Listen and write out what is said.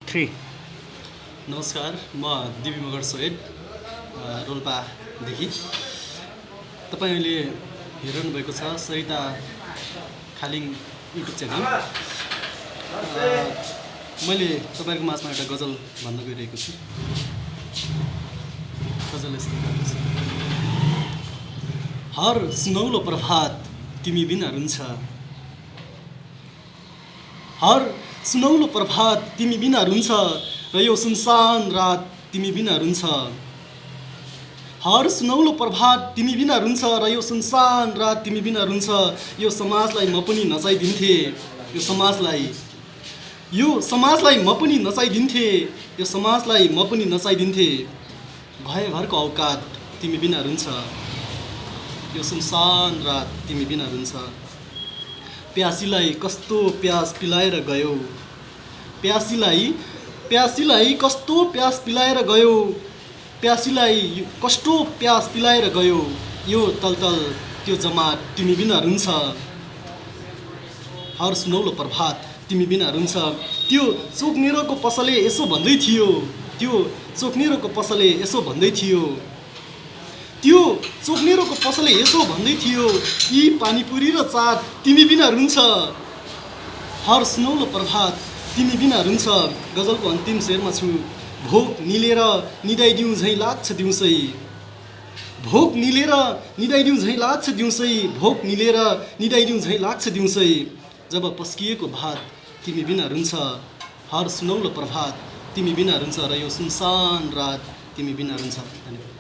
3 नमस्कार, म दिवी मगर सोहेब रोल्पादेखि। तपाईँले हेरिरहनु भएको छ सरिता खालिङ युट्युब च्यानल। मैले तपाईँको माझमा एउटा गजल भन्न गइरहेको छु। गजल यस्तो गाएको छ। हर सुनौलो प्रभात तिमी बिना रुन्छ, हर सुनौलो प्रभात तिमी बिना रुन्छ, र यो सुनसान रात तिमी बिना रुन्छ। हर सुनौलो प्रभात तिमी बिना रुन्छ, र यो सुनसान रात तिमी बिना रुन्छ। यो समाजलाई म पनि नचाइदिन्थे, यो समाजलाई म पनि नचाइदिन्थे, यो समाजलाई म पनि नचाइदिन्थे। भए घरको औकात तिमी बिना रुन्छ, यो सुनसान रात तिमी बिना रुन्छ। प्यासीलाई कस्तो प्यास पिलाएर गयो, प्यासीलाई कस्तो प्यास पिलाएर गयो, प्यासीलाई कस्तो प्यास पिलाएर गयो। यो तलतल त्यो जमात तिमी बिना रुन्छ, हर सुनौलो प्रभात तिमी बिना रुन्छ। त्यो चोकनेरोको पसले यसो भन्दै थियो, त्यो चोकनेरोको पसले यसो भन्दै थियो, त्यो चोकनेरोको पसले यसो भन्दै थियो, यी पानीपुरी र चाट तिमी बिना रुन्छ, हर सुनौलो प्रभात तिमी बिना रुन्छ। गजलको अन्तिम शेरमा छु। भोक निलेर निदाइदिउँ झैँ लाग्छ दिउँसै, भोक निलेर निदाइदिउँ झैँ लाग्छ दिउँसै, भोक निलेर निदाइदिउँ झैँ लाग्छ दिउँसै। जब पस्किएको भात तिमी बिना रुन्छ, हर सुनौलो प्रभात तिमी बिना रुन्छ, र यो सुनसान रात तिमी बिना रुन्छ। धन्यवाद।